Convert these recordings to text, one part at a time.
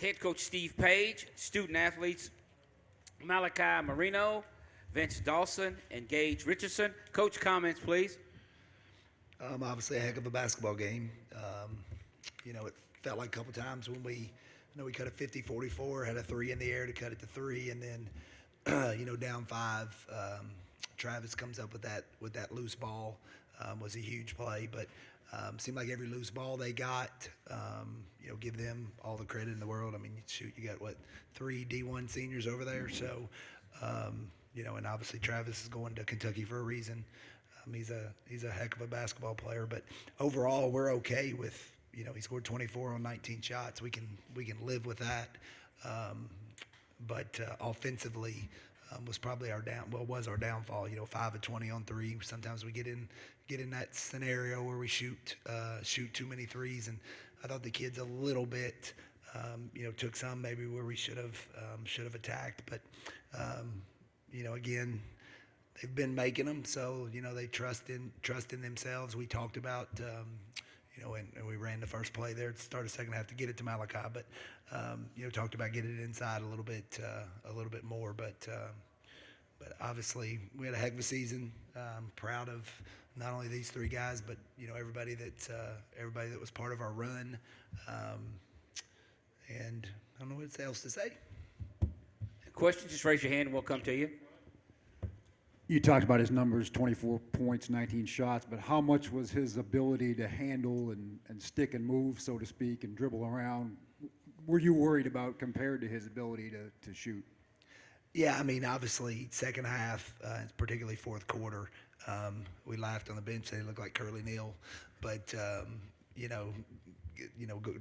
Head coach Steve Page, student athletes Malachi Marino, Vince Dawson, and Gage Richardson. Coach, comments, please. Obviously, a heck of a basketball game. It felt like a couple times when we cut it 50-44, had a three in the air to cut it to three, and then, down five. Travis comes up with that loose ball, was a huge play, but seemed like every loose ball they got, give them all the credit in the world. I mean, shoot, you got three D1 seniors over there, so and obviously Travis is going to Kentucky for a reason. He's a heck of a basketball player, but overall we're okay with he scored 24 on 19 shots. We can live with that, but offensively was probably was our downfall. 5 of 20 on three. Sometimes we get in that scenario where we shoot too many threes, and I thought the kids a little bit took some maybe where we should have attacked, but again, they've been making them, so they trust in themselves. We talked about and we ran the first play there at the start of the second half to get it to Malachi, but talked about getting it inside a little bit more, but obviously we had a heck of a season. Proud of not only these three guys, but everybody that was part of our run, and I don't know what else to say. Questions, just raise your hand and we'll come to you. You talked about his numbers, 24 points, 19 shots, but how much was his ability to handle and stick and move, so to speak, and dribble around, were you worried about compared to his ability to shoot? Yeah, I mean, obviously, second half, particularly fourth quarter, we laughed on the bench. They looked like Curly Neal, but,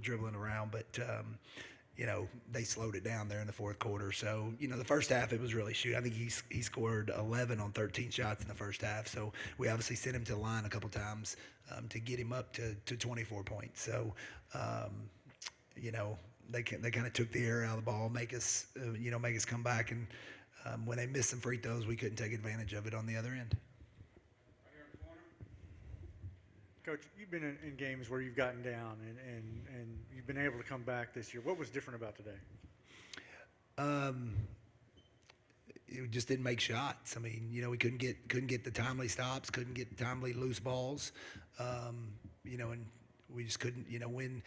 dribbling around. But, they slowed it down there in the fourth quarter. So, the first half, it was really shoot. I think he scored 11 on 13 shots in the first half. So we obviously sent him to the line a couple times to get him up to 24 points. So, they kind of took the air out of the ball, make us come back. And when they missed some free throws, we couldn't take advantage of it on the other end. Coach, you've been in games where you've gotten down and you've been able to come back this year. What was different about today? It just didn't make shots. I mean, we couldn't get the timely stops, couldn't get the timely loose balls, and we just couldn't, win.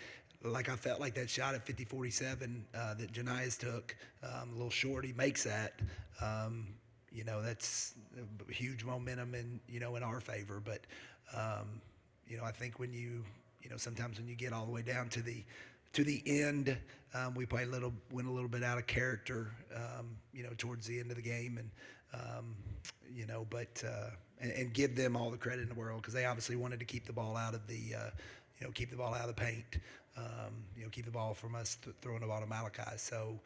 Like I felt like that shot at 50-47 that Janias took, a little short, he makes that. That's huge momentum in our favor, but. I think when sometimes when you get all the way down to the end, we went a little bit out of character, towards the end of the game, and and give them all the credit in the world because they obviously wanted to keep the ball out of the, keep the ball out of the paint, keep the ball from us throwing the ball to Malachi. So,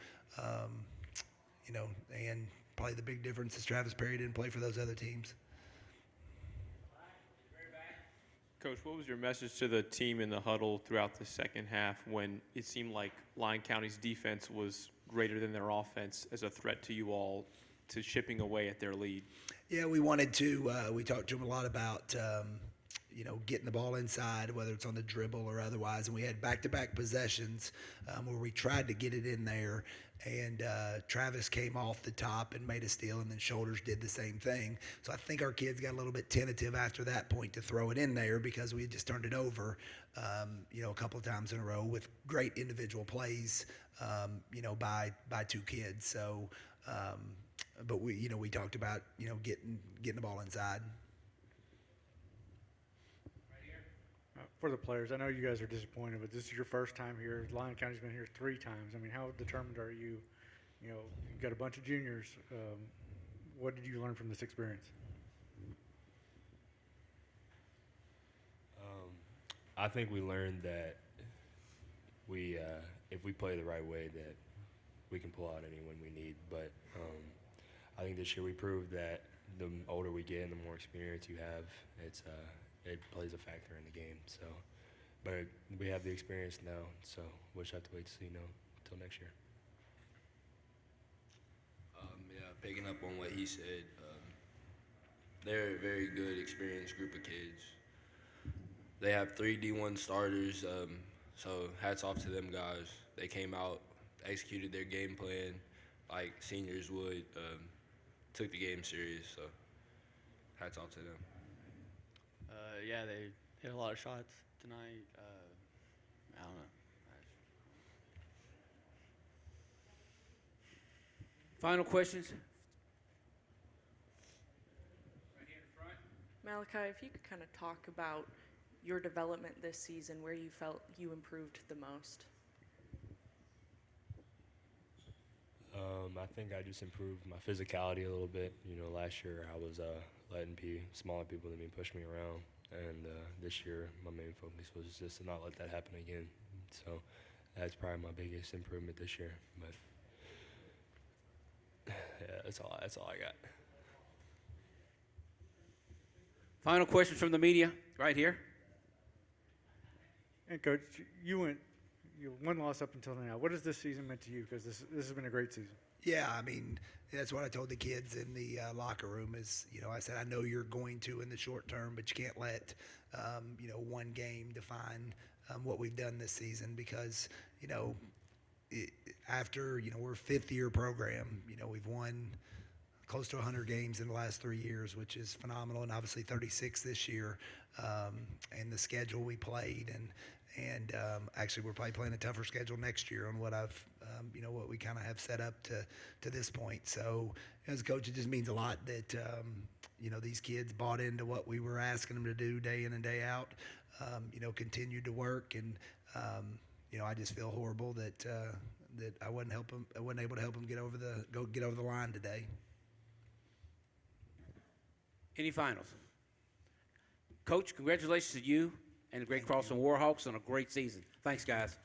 and probably the big difference is Travis Perry didn't play for those other teams. Coach, what was your message to the team in the huddle throughout the second half when it seemed like Lyon County's defense was greater than their offense as a threat to you all to chipping away at their lead? Yeah, we wanted to. We talked to them a lot about, getting the ball inside, whether it's on the dribble or otherwise. And we had back-to-back possessions where we tried to get it in there. And Travis came off the top and made a steal, and then Shoulders did the same thing. So I think our kids got a little bit tentative after that point to throw it in there because we had just turned it over, a couple of times in a row with great individual plays, by two kids. So, but we talked about, getting the ball inside. For the players, I know you guys are disappointed, but this is your first time here. Lyon County's been here 3 times. I mean, how determined are you? You've got a bunch of juniors. What did you learn from this experience? I think we learned that if we play the right way, that we can pull out anyone we need. But I think this year we proved that the older we get and the more experience you have, it plays a factor in the game. So, but we have the experience now, so we'll just have to wait to see until next year. Picking up on what he said, they're a very good, experienced group of kids. They have 3 D1 starters, so hats off to them guys. They came out executed their game plan like seniors would. Took the game serious, so hats off to them. Yeah, they hit a lot of shots tonight. I don't know. Final questions? Malachi, if you could kind of talk about your development this season, where you felt you improved the most. I think I just improved my physicality a little bit. You know, last year I was letting smaller people than me push me around, and this year my main focus was just to not let that happen again. So that's probably my biggest improvement this year. But yeah, that's all I got. Final questions from the media, right here. And Coach, you one loss up until now. What has this season meant to you? Because this has been a great season. Yeah, I mean, that's what I told the kids in the locker room is, I said, I know you're going to in the short term, but you can't let, one game define what we've done this season because, after, we're a fifth-year program, we've won close to 100 games in the last 3 years, which is phenomenal, and obviously 36 this year, and the schedule we played, and actually we're probably playing a tougher schedule next year on what what we kind of have set up to this point. So as a coach, it just means a lot that these kids bought into what we were asking them to do day in and day out. Continued to work, and I just feel horrible that I wasn't able to help them get over the line today. Any finals? Coach, congratulations to you and the Great Crossing Warhawks on a great season. Thanks, guys.